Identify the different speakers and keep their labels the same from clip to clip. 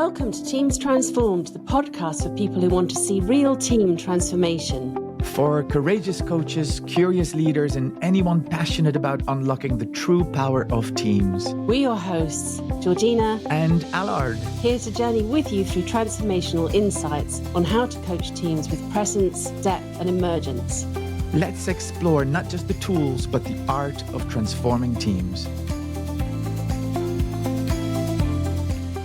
Speaker 1: Welcome to Teams Transformed, the podcast for people who want to see real team transformation.
Speaker 2: For courageous coaches, curious leaders, and anyone passionate about unlocking the true power of teams.
Speaker 1: We're your hosts, Georgina
Speaker 2: and Allard,
Speaker 1: here to journey with you through transformational insights on how to coach teams with presence, depth, and emergence.
Speaker 2: Let's explore not just the tools, but the art of transforming teams.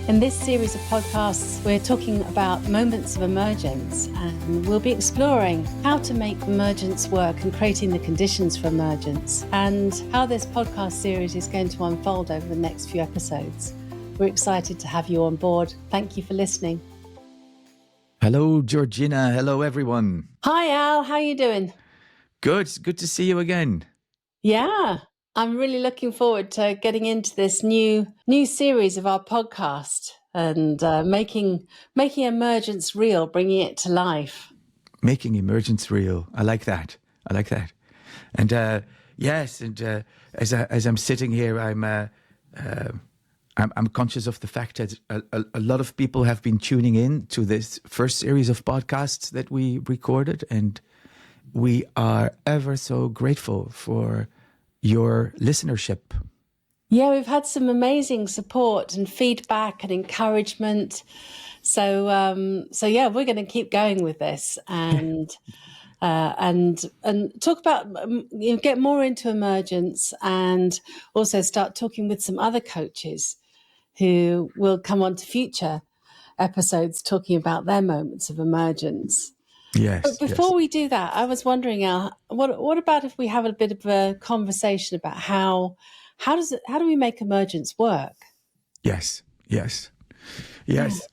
Speaker 1: In this series of podcasts, we're talking about moments of emergence, and we'll be exploring how to make emergence work and creating the conditions for emergence, and how this podcast series is going to unfold over the next few episodes. We're excited to have you on board. Thank you for listening.
Speaker 2: Hello, Georgina. Hello, everyone.
Speaker 1: Hi, Al. How are you doing?
Speaker 2: Good. It's good to see you again.
Speaker 1: Yeah. I'm really looking forward to getting into this new series of our podcast and making emergence real, bringing it to life.
Speaker 2: Making emergence real. I like that. And yes, and as I'm sitting here, I'm conscious of the fact that a lot of people have been tuning in to this first series of podcasts that we recorded, and we are ever so grateful for your listenership.
Speaker 1: Yeah, we've had some amazing support and feedback and encouragement. So yeah, we're going to keep going with this and talk about, get more into emergence, and also start talking with some other coaches who will come on to future episodes talking about their moments of emergence.
Speaker 2: Yes.
Speaker 1: But before we do that, I was wondering, Al, what about if we have a bit of a conversation about how do we make emergence work?
Speaker 2: Yes.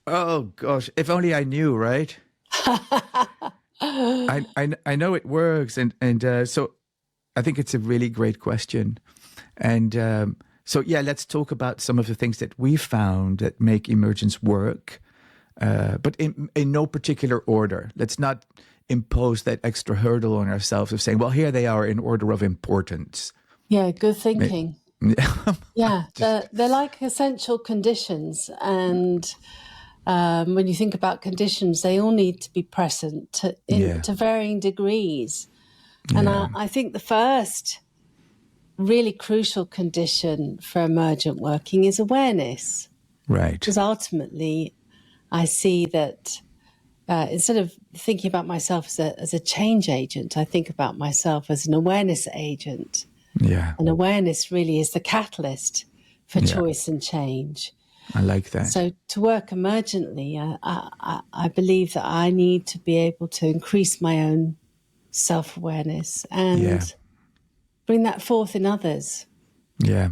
Speaker 2: Oh gosh, if only I knew, right? I know it works, and so I think it's a really great question, and so yeah, let's talk about some of the things that we found that make emergence work. But in no particular order. Let's not impose that extra hurdle on ourselves of saying, well, here they are in order of importance.
Speaker 1: Yeah, good thinking. Yeah, they're like essential conditions. And when you think about conditions, they all need to be present to varying degrees. And I think the first really crucial condition for emergent working is awareness.
Speaker 2: Right.
Speaker 1: Because ultimately, I see that instead of thinking about myself as a change agent, I think about myself as an awareness agent.
Speaker 2: Yeah.
Speaker 1: And awareness really is the catalyst for choice and change.
Speaker 2: I like that.
Speaker 1: So to work emergently, I believe that I need to be able to increase my own self-awareness and bring that forth in others. Yeah.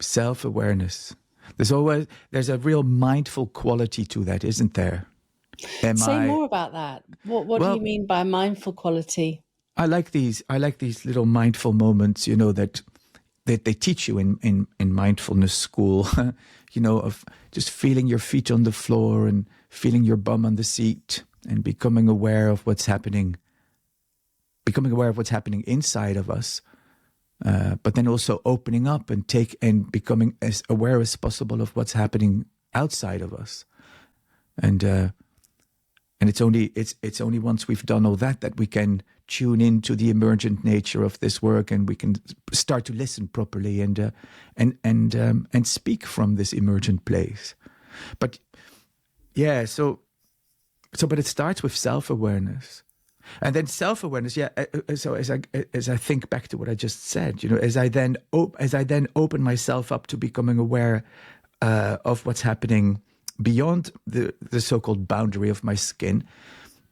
Speaker 2: Self-awareness. There's a real mindful quality to that, isn't there?
Speaker 1: Say more about that. What do you mean by mindful quality?
Speaker 2: I like these little mindful moments, that they teach you in mindfulness school, of just feeling your feet on the floor and feeling your bum on the seat and becoming aware of what's happening inside of us. But then also opening up and becoming as aware as possible of what's happening outside of us, and it's only once we've done all that we can tune into the emergent nature of this work, and we can start to listen properly and speak from this emergent place. But but it starts with self-awareness. And then self-awareness, so as I think back to what I just said, as I then open myself up to becoming aware of what's happening beyond the so-called boundary of my skin,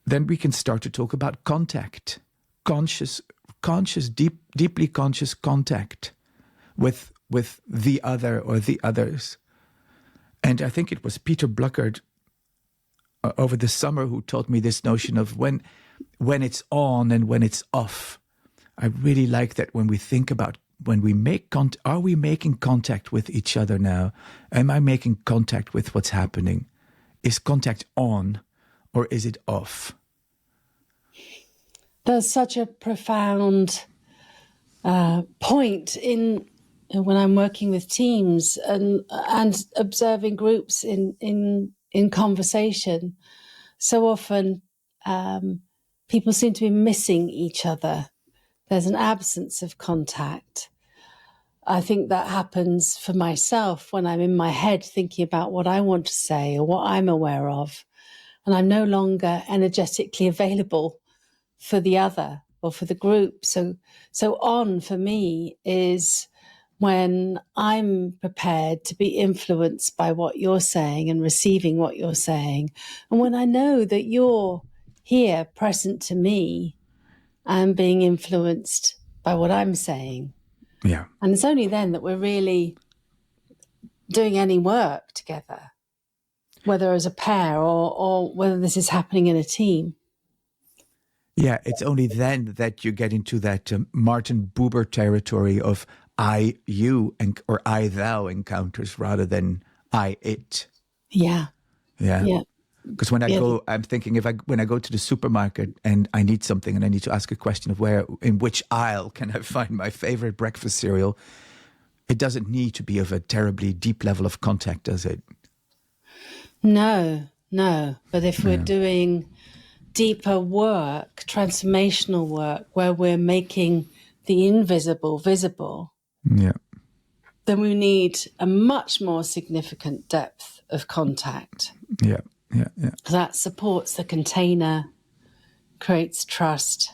Speaker 2: then we can start to talk about contact, deeply conscious contact with the other or the others. And I think it was Peter Bluckert over the summer who taught me this notion of when it's on and when it's off. I really like that when we think about when we make are we making contact with each other now? Am I making contact with what's happening? Is contact on or is it off? There's
Speaker 1: such a profound point in when I'm working with teams and observing groups in conversation, so often people seem to be missing each other. There's an absence of contact. I think that happens for myself when I'm in my head thinking about what I want to say or what I'm aware of, and I'm no longer energetically available for the other or for the group. So on for me is when I'm prepared to be influenced by what you're saying and receiving what you're saying. And when I know that you're here present to me and being influenced by what I'm saying.
Speaker 2: Yeah.
Speaker 1: And it's only then that we're really doing any work together, whether as a pair or whether this is happening in a team.
Speaker 2: Yeah, it's only then that you get into that Martin Buber territory of I, you, or I, thou encounters rather than I, it.
Speaker 1: Yeah.
Speaker 2: Yeah.
Speaker 1: Yeah.
Speaker 2: Because when I go, I'm thinking when I go to the supermarket and I need something and I need to ask a question of in which aisle can I find my favorite breakfast cereal, it doesn't need to be of a terribly deep level of contact, does it?
Speaker 1: No. But if we're doing deeper work, transformational work, where we're making the invisible visible, then we need a much more significant depth of contact.
Speaker 2: Yeah.
Speaker 1: That supports the container, creates trust,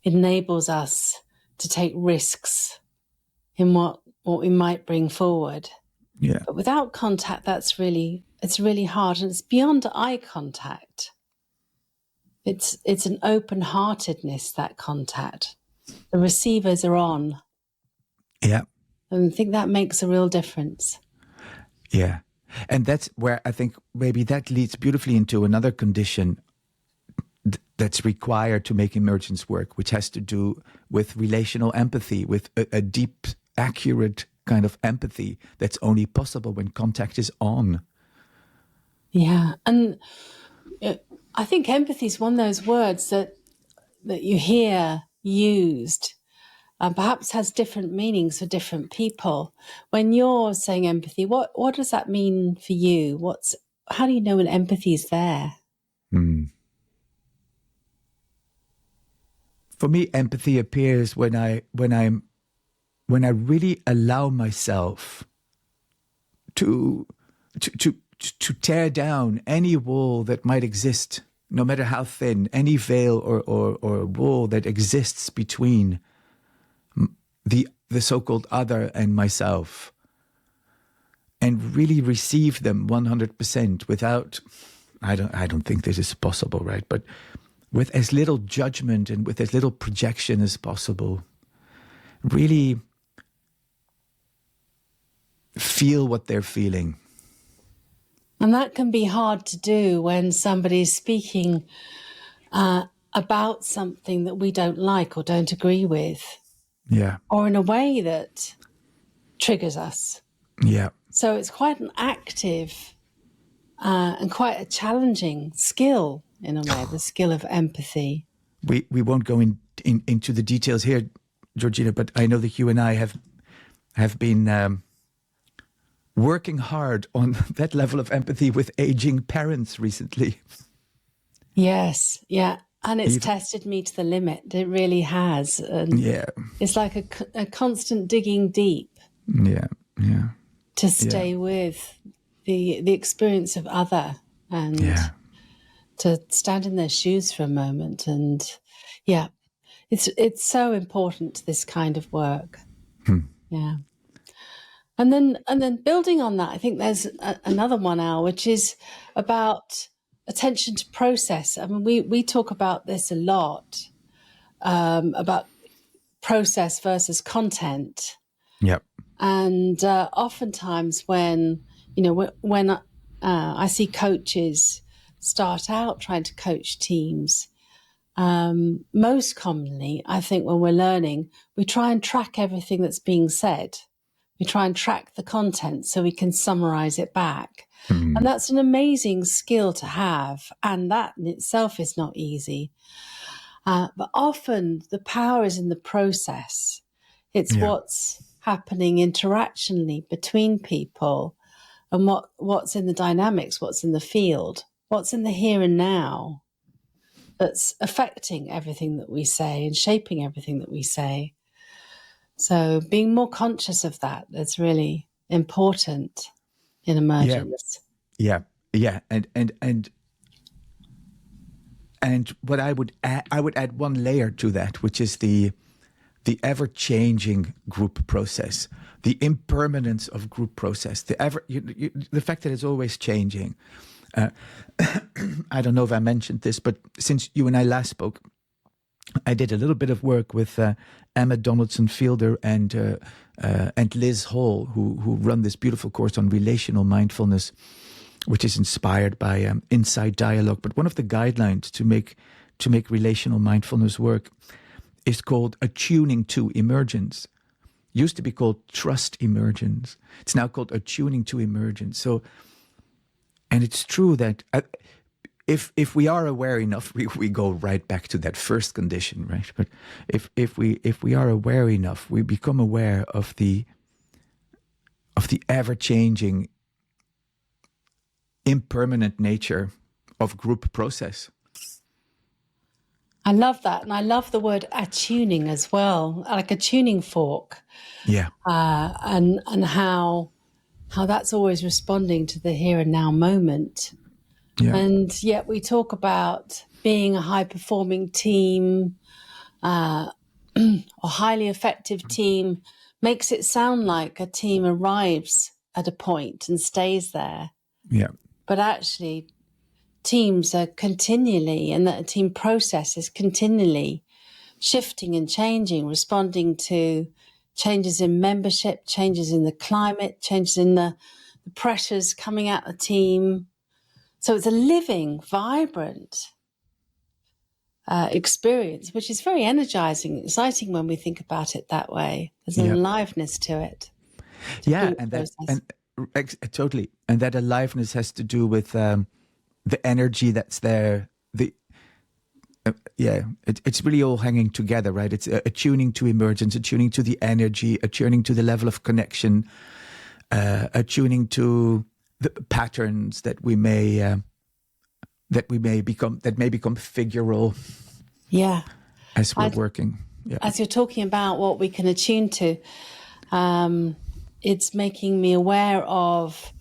Speaker 1: enables us to take risks in what we might bring forward.
Speaker 2: Yeah.
Speaker 1: But without contact, it's really hard, and it's beyond eye contact. It's an open-heartedness, that contact. The receivers are on.
Speaker 2: Yeah.
Speaker 1: And I think that makes a real difference.
Speaker 2: Yeah. And that's where I think maybe that leads beautifully into another condition that's required to make emergence work, which has to do with relational empathy, with a deep, accurate kind of empathy that's only possible when contact is on.
Speaker 1: Yeah. And I think empathy is one of those words that you hear used and perhaps has different meanings for different people. When you're saying empathy, what does that mean for you? How do you know when empathy is there?
Speaker 2: For me, empathy appears when I really allow myself to tear down any wall that might exist, no matter how thin, any veil or wall that exists between the so-called other and myself, and really receive them 100% without, I don't think this is possible, right? But with as little judgment and with as little projection as possible, really feel what they're feeling.
Speaker 1: And that can be hard to do when somebody's speaking about something that we don't like or don't agree with.
Speaker 2: Yeah.
Speaker 1: Or in a way that triggers us.
Speaker 2: Yeah.
Speaker 1: So it's quite an active and quite a challenging skill, in a way, the skill of empathy.
Speaker 2: We won't go into the details here, Georgina, but I know that you and I have been working hard on that level of empathy with aging parents recently.
Speaker 1: Yes, yeah. And it's tested me to the limit. It really has. And it's like a constant digging deep.
Speaker 2: Yeah.
Speaker 1: To stay with the experience of other and to stand in their shoes for a moment. And it's so important to this kind of work. Yeah. And then building on that, I think there's another 1 hour, which is about attention to process. I mean, we talk about this a lot, about process versus content.
Speaker 2: Yep.
Speaker 1: And oftentimes when I see coaches start out trying to coach teams, most commonly, I think when we're learning, we try and track everything that's being said. We try and track the content so we can summarize it back. And that's an amazing skill to have. And that in itself is not easy. But often the power is in the process. It's what's happening interactionally between people, and what's in the dynamics, what's in the field, what's in the here and now, that's affecting everything that we say and shaping everything that we say. So being more conscious of that is really important in emergence.
Speaker 2: Yeah. And what I would add one layer to that, which is the ever-changing group process, the impermanence of group process, the fact that it's always changing. I don't know if I mentioned this, but since you and I last spoke, I did a little bit of work with Emma Donaldson-Fielder and Liz Hall, who run this beautiful course on relational mindfulness, which is inspired by Inside Dialogue. But one of the guidelines to make relational mindfulness work is called attuning to emergence. Used to be called trust emergence. It's now called attuning to emergence. So, and it's true that if we are aware enough, we go right back to that first condition, right? But if we are aware enough, we become aware of the ever-changing, impermanent nature of group process.
Speaker 1: I love that. And I love the word attuning as well, like a tuning fork.
Speaker 2: Yeah.
Speaker 1: And how that's always responding to the here and now moment. Yeah. And yet we talk about being a high-performing team or highly effective team, makes it sound like a team arrives at a point and stays there.
Speaker 2: Yeah.
Speaker 1: But actually, teams are continually, and that a team process is continually shifting and changing, responding to changes in membership, changes in the climate, changes in the pressures coming at the team. So it's a living, vibrant experience, which is very energizing, exciting when we think about it that way. There's an aliveness to it.
Speaker 2: Totally. And that aliveness has to do with the energy that's there. It's really all hanging together, right? It's attuning to emergence, attuning to the energy, attuning to the level of connection, attuning to the patterns that may become figural.
Speaker 1: Yeah,
Speaker 2: as we're working. Yeah.
Speaker 1: As you're talking about what we can attune to, it's making me aware of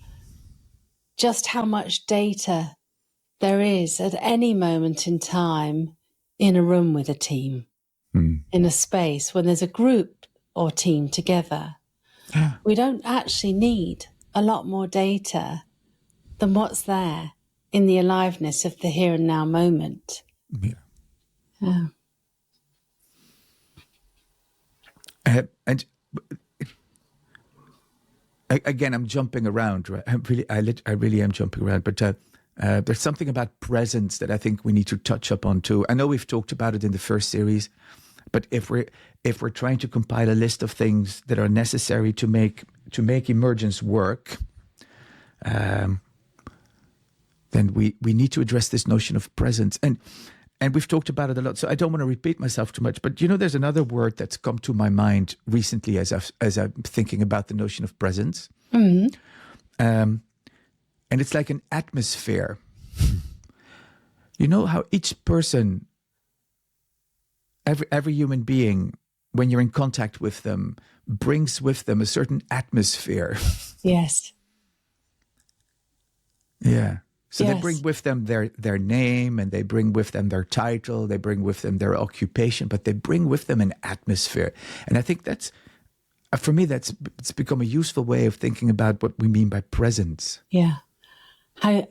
Speaker 1: just how much data there is at any moment in time in a room with a team, in a space when there's a group or team together.
Speaker 2: Yeah.
Speaker 1: We don't actually need a lot more data than what's there in the aliveness of the here and now moment.
Speaker 2: Yeah. And again, I'm jumping around, right? I really am jumping around, but there's something about presence that I think we need to touch upon too. I know we've talked about it in the first series, but if we're trying to compile a list of things that are necessary to make emergence work, then we need to address this notion of presence. And we've talked about it a lot, so I don't want to repeat myself too much. But there's another word that's come to my mind recently as I'm thinking about the notion of presence.
Speaker 1: Mm-hmm.
Speaker 2: And it's like an atmosphere. You know how each person, every human being, when you're in contact with them, brings with them a certain atmosphere.
Speaker 1: Yes.
Speaker 2: Yeah. So they bring with them their name, and they bring with them their title, they bring with them their occupation, but they bring with them an atmosphere. And I think that's, for me, it's become a useful way of thinking about what we mean by presence.
Speaker 1: Yeah.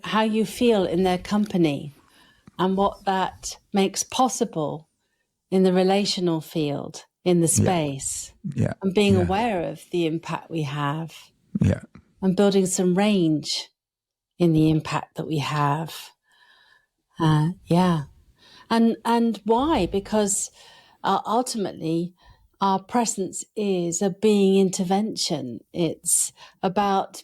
Speaker 1: How you feel in their company and what that makes possible in the relational field, in the space.
Speaker 2: Yeah.
Speaker 1: And being aware of the impact we have.
Speaker 2: Yeah.
Speaker 1: And building some range in the impact that we have. And why? Because ultimately our presence is a being intervention. It's about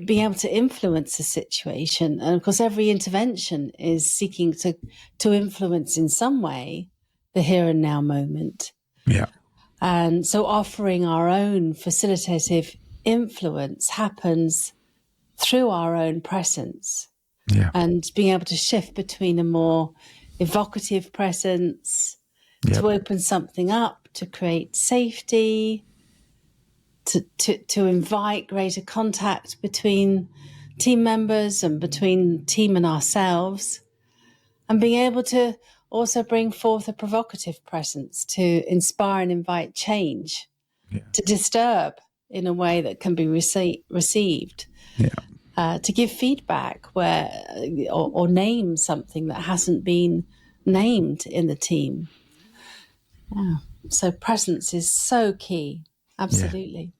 Speaker 1: being able to influence a situation. And of course, every intervention is seeking to influence in some way the here and now moment.
Speaker 2: Yeah.
Speaker 1: And so offering our own facilitative influence happens through our own presence.
Speaker 2: Yeah.
Speaker 1: And being able to shift between a more evocative presence, to open something up, to create safety, to invite greater contact between team members and between team and ourselves, and being able to also bring forth a provocative presence to inspire and invite change, to disturb in a way that can be received, to give feedback or name something that hasn't been named in the team. Yeah. So presence is so key. Absolutely.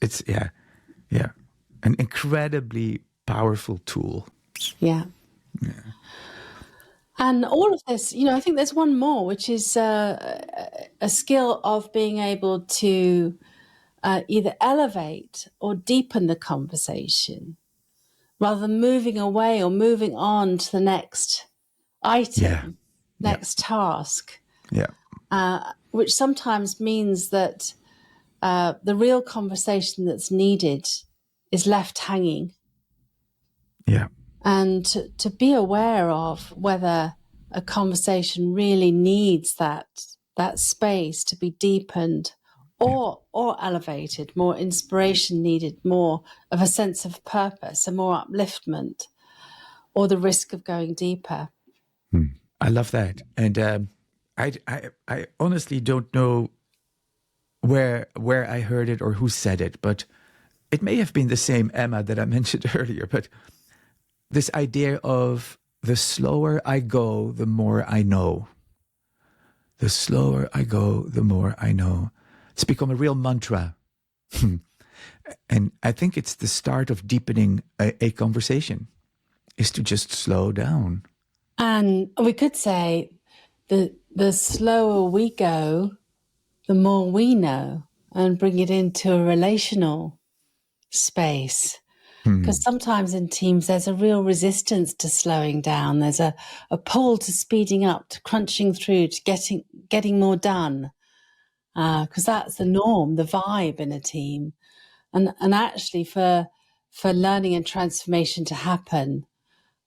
Speaker 2: It's an incredibly powerful tool.
Speaker 1: Yeah. And all of this, I think there's one more, which is a skill of being able to either elevate or deepen the conversation rather than moving away or moving on to the next item, next task. Which sometimes means that the real conversation that's needed is left hanging. And to be aware of whether a conversation really needs that space to be deepened or elevated, more inspiration needed, more of a sense of purpose, a more upliftment, or the risk of going deeper.
Speaker 2: I love that. And I honestly don't know where I heard it or who said it, but it may have been the same Emma that I mentioned earlier. But this idea of the slower I go, the more I know. The slower I go, the more I know. It's become a real mantra. And I think it's the start of deepening a conversation, is to just slow down.
Speaker 1: And we could say the slower we go, the more we know, and bring it into a relational space. Because sometimes in teams, there's a real resistance to slowing down. There's a pull to speeding up, to crunching through, to getting more done. Because that's the norm, the vibe in a team. And actually for learning and transformation to happen,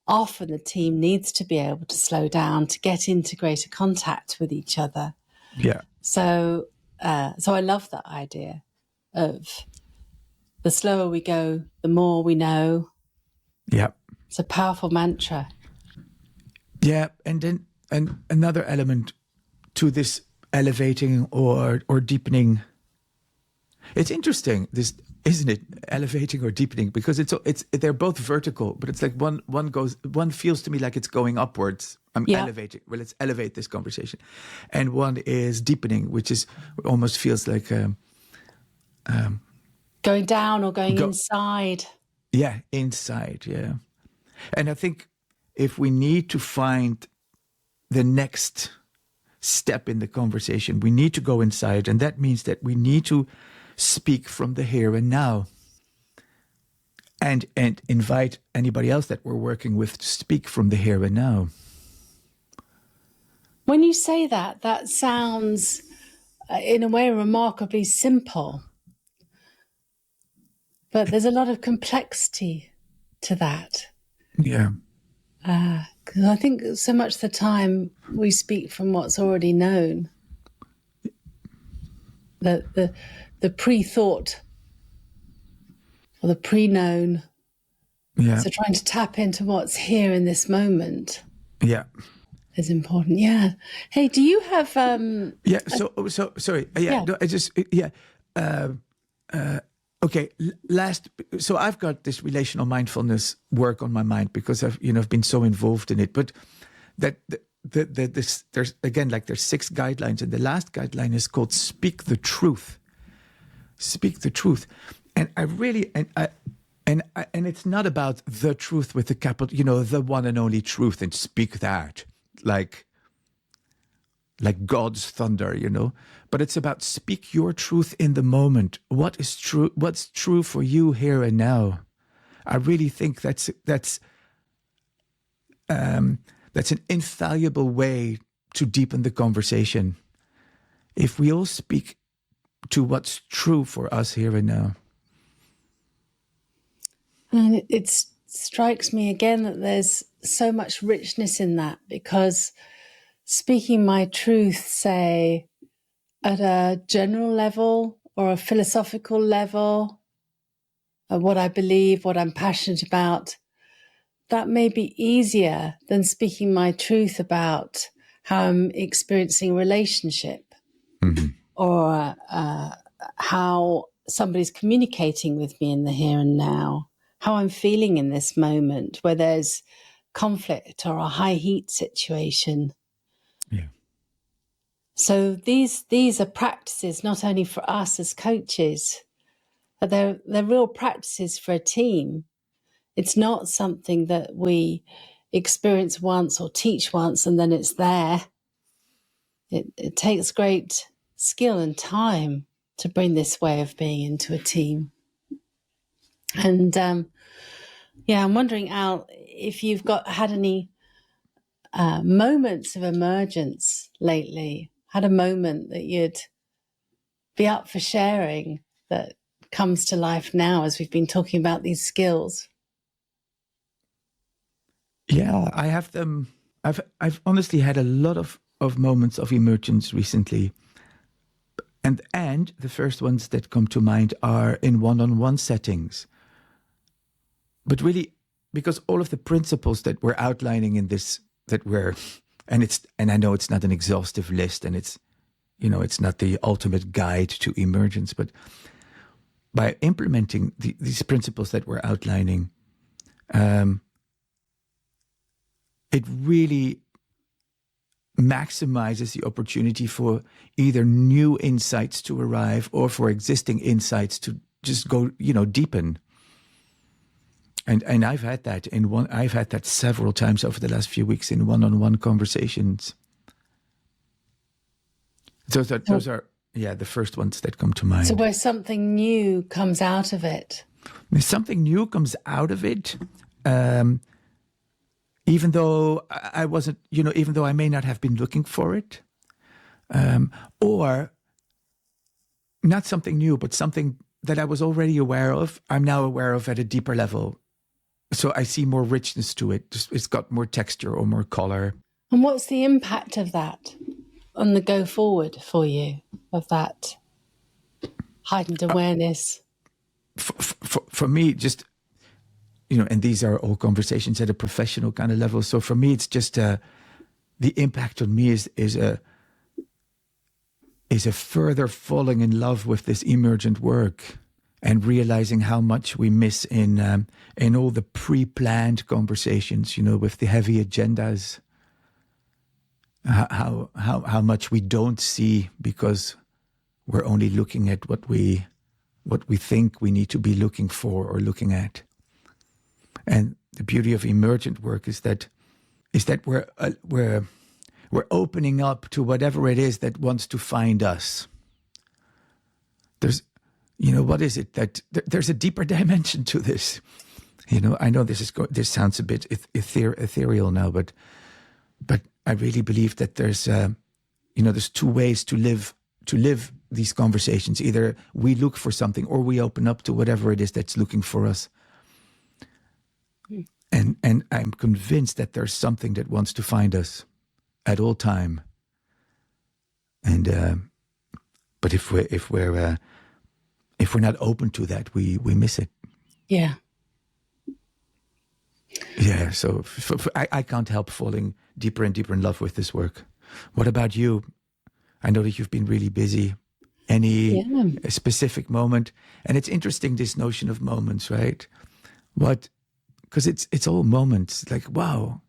Speaker 1: often the team needs to be able to slow down to get into greater contact with each other.
Speaker 2: Yeah.
Speaker 1: So I love that idea of the slower we go, the more we know.
Speaker 2: Yeah.
Speaker 1: It's a powerful mantra.
Speaker 2: Yeah. And another element to this elevating or deepening. It's interesting, this, isn't it? Elevating or deepening, because they're both vertical, but it's like one feels to me like it's going upwards. I'm elevating. Well, let's elevate this conversation. And one is deepening, which is almost feels like
Speaker 1: going down or going inside.
Speaker 2: Yeah, inside, yeah. And I think if we need to find the next step in the conversation, we need to go inside. And that means that we need to speak from the here and now. And invite anybody else that we're working with to speak from the here and now.
Speaker 1: When you say that, that sounds, in a way, remarkably simple. But there's a lot of complexity to that.
Speaker 2: Yeah.
Speaker 1: Because I think so much of the time we speak from what's already known. The pre-thought or the pre-known.
Speaker 2: Yeah.
Speaker 1: So trying to tap into what's here in this moment.
Speaker 2: Yeah.
Speaker 1: Is important. Yeah. Hey, do you have
Speaker 2: yeah, so sorry. No, I just okay, so I've got this relational mindfulness work on my mind because I've been so involved in it, but that there's 6 guidelines, and the last guideline is called speak the truth. Speak the truth. And I really and it's not about the truth with the capital, the one and only truth, and speak that like God's thunder, but it's about speak your truth in the moment. What is true? What's true for you here and now? I really think that's an infallible way to deepen the conversation. If we all speak to what's true for us here and now.
Speaker 1: And it strikes me again that there's so much richness in that, because speaking my truth, say, at a general level or a philosophical level, what I believe, what I'm passionate about, that may be easier than speaking my truth about how I'm experiencing a relationship, or how somebody's communicating with me in the here and now, how I'm feeling in this moment where there's conflict or a high heat situation.
Speaker 2: Yeah.
Speaker 1: So these are practices not only for us as coaches, but they're real practices for a team. It's not something that we experience once or teach once and then it's there. It takes great skill and time to bring this way of being into a team. And I'm wondering, Al, if you've had any moments of emergence lately, had a moment that you'd be up for sharing that comes to life now as we've been talking about these skills.
Speaker 2: Yeah, I have them. I've honestly had a lot of moments of emergence recently. And the first ones that come to mind are in one-on-one settings. But really, because all of the principles that we're outlining in this, and I know it's not an exhaustive list, and it's not the ultimate guide to emergence, but by implementing these principles that we're outlining, it really maximizes the opportunity for either new insights to arrive or for existing insights to just go, deepen. And I've had that several times over the last few weeks in one-on-one conversations. Those are the first ones that come to mind.
Speaker 1: So where something new comes out of it.
Speaker 2: Something new comes out of it. Even though I wasn't, even though I may not have been looking for it, or not something new, but something that I was already aware of, I'm now aware of at a deeper level. So I see more richness to it. It's got more texture or more color.
Speaker 1: And what's the impact of that on the go forward for you, of that heightened awareness?
Speaker 2: For me, just, and these are all conversations at a professional kind of level. So for me, it's just the impact on me is a further falling in love with this emergent work and realizing how much we miss in all the pre-planned conversations, with the heavy agendas. How much we don't see because we're only looking at what we think we need to be looking for or looking at. And the beauty of emergent work is that we're opening up to whatever it is that wants to find us. There's, what is it that there's a deeper dimension to this? I know this sounds a bit ethereal now, but I really believe that there's there's two ways to live these conversations. Either we look for something or we open up to whatever it is that's looking for us. And I'm convinced that there's something that wants to find us at all time. And but if we're not open to that, we miss it.
Speaker 1: Yeah.
Speaker 2: Yeah. So I can't help falling deeper and deeper in love with this work. What about you? I know that you've been really busy. Any specific moment? And it's interesting, this notion of moments, right? Because it's all moments. Like, wow,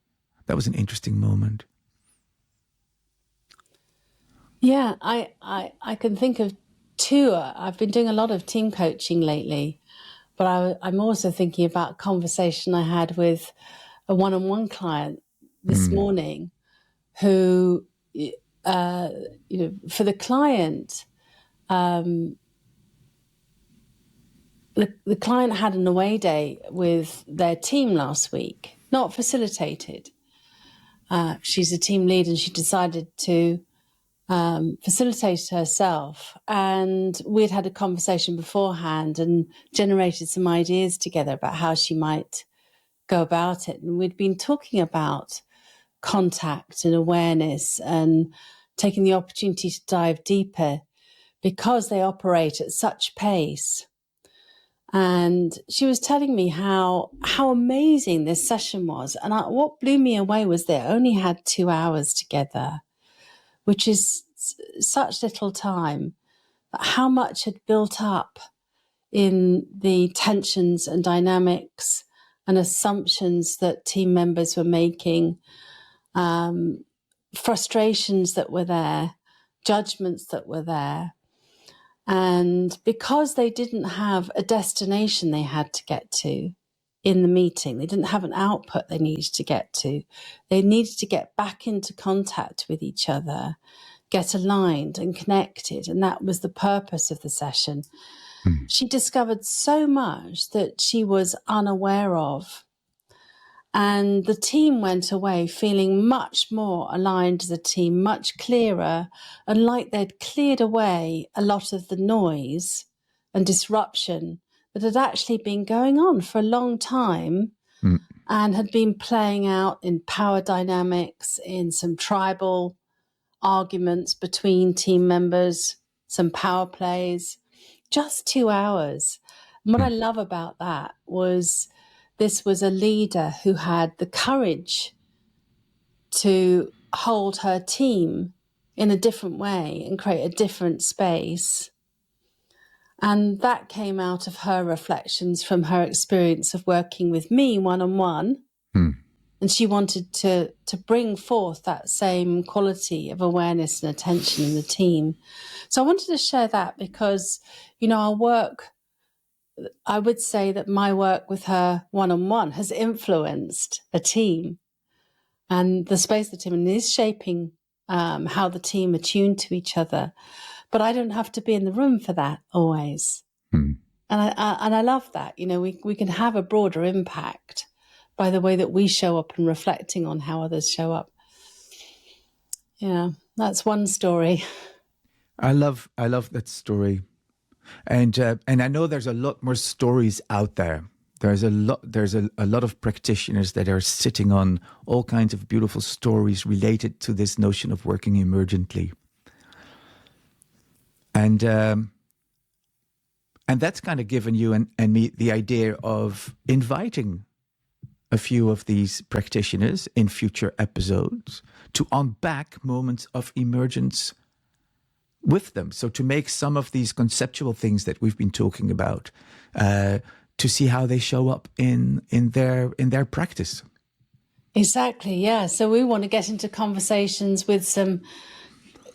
Speaker 2: that was an interesting moment.
Speaker 1: Yeah, I can think of two. I've been doing a lot of team coaching lately, but I'm also thinking about a conversation I had with a one-on-one client this morning who, for the client, the client had an away day with their team last week, not facilitated. She's a team lead and she decided to facilitated herself, and we'd had a conversation beforehand and generated some ideas together about how she might go about it. And we'd been talking about contact and awareness and taking the opportunity to dive deeper because they operate at such pace. And she was telling me how amazing this session was. And what blew me away was they only had 2 hours together, which is such little time, but how much had built up in the tensions and dynamics and assumptions that team members were making, frustrations that were there, judgments that were there. And because they didn't have a destination they had to get to in the meeting, they didn't have an output they needed to get to, they needed to get back into contact with each other, get aligned and connected. And that was the purpose of the session. She discovered so much that she was unaware of. And the team went away feeling much more aligned as a team, much clearer, and like they'd cleared away a lot of the noise and disruption that had actually been going on for a long time and had been playing out in power dynamics, in some tribal arguments between team members, some power plays, just 2 hours. And what I love about that was this was a leader who had the courage to hold her team in a different way and create a different space. And that came out of her reflections from her experience of working with me one-on-one. And she wanted to bring forth that same quality of awareness and attention in the team. So I wanted to share that because, our work, I would say that my work with her one-on-one has influenced a team and the space of the team, and is shaping how the team are tuned to each other. But I don't have to be in the room for that always. And I love that. We can have a broader impact by the way that we show up and reflecting on how others show up. Yeah, that's one story.
Speaker 2: I love that story. And I know there's a lot more stories out there. There's a lot of practitioners that are sitting on all kinds of beautiful stories related to this notion of working emergently. And that's kind of given you and me the idea of inviting a few of these practitioners in future episodes to unpack moments of emergence with them. So to make some of these conceptual things that we've been talking about, to see how they show up in their practice.
Speaker 1: Exactly, yeah. So we want to get into conversations with some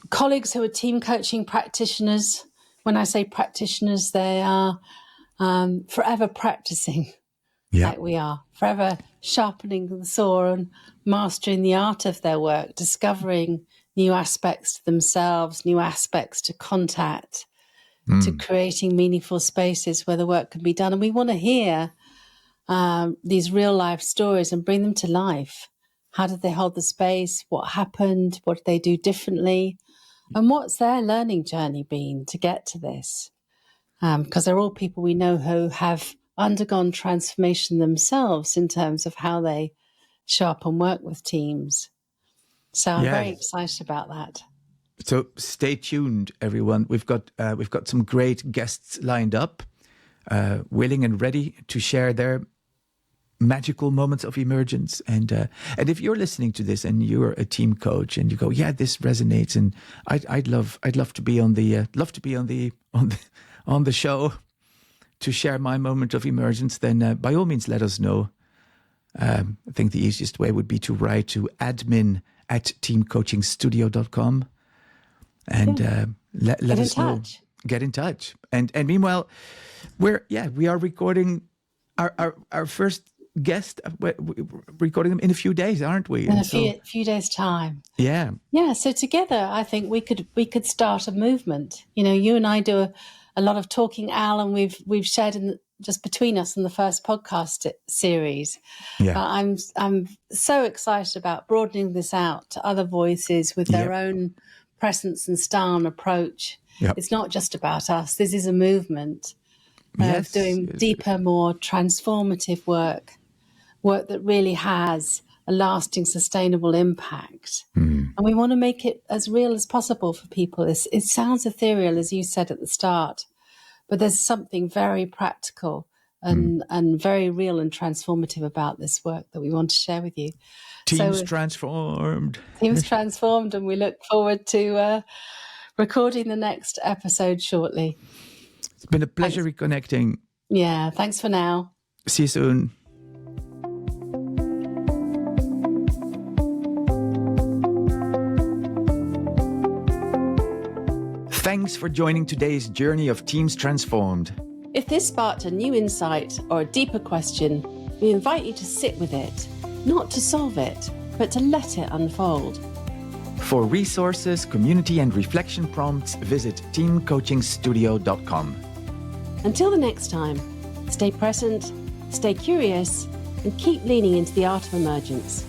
Speaker 1: colleagues who are team coaching practitioners. When I say practitioners, they are forever practicing. Like we are, forever sharpening the saw and mastering the art of their work, discovering new aspects to themselves, new aspects to contact, to creating meaningful spaces where the work can be done. And we want to hear these real life stories and bring them to life. How did they hold the space? What happened? What did they do differently? And what's their learning journey been to get to this? Because they're all people we know who have undergone transformation themselves in terms of how they show up and work with teams. So I'm very excited about that.
Speaker 2: So stay tuned, everyone. We've got some great guests lined up, willing and ready to share their magical moments of emergence. And if you're listening to this and you're a team coach and you go, yeah, this resonates, and I'd love to be on the show to share my moment of emergence, then by all means let us know. I think the easiest way would be to write to admin@teamcoachingstudio.com and let us know. Get in touch. And meanwhile, we are recording our first guest. We're recording them in a few days, aren't we?
Speaker 1: In a few days' time.
Speaker 2: Yeah.
Speaker 1: Yeah. So together, I think we could start a movement. You and I do a lot of talking, Al, and we've shared just between us in the first podcast series. Yeah. I'm so excited about broadening this out to other voices with their own presence and style and approach.
Speaker 2: Yep.
Speaker 1: It's not just about us. This is a movement of doing deeper, more transformative work that really has a lasting, sustainable impact. And we want to make it as real as possible for people. It sounds ethereal, as you said at the start, but there's something very practical and very real and transformative about this work that we want to share with you.
Speaker 2: Teams transformed.
Speaker 1: Teams transformed, and we look forward to recording the next episode shortly.
Speaker 2: It's been a pleasure reconnecting.
Speaker 1: Yeah, thanks for now.
Speaker 2: See you soon. Thanks for joining today's journey of Teams Transformed.
Speaker 1: If this sparked a new insight or a deeper question, we invite you to sit with it, not to solve it, but to let it unfold.
Speaker 2: For resources, community and reflection prompts, visit teamcoachingstudio.com.
Speaker 1: Until the next time, stay present, stay curious, and keep leaning into the art of emergence.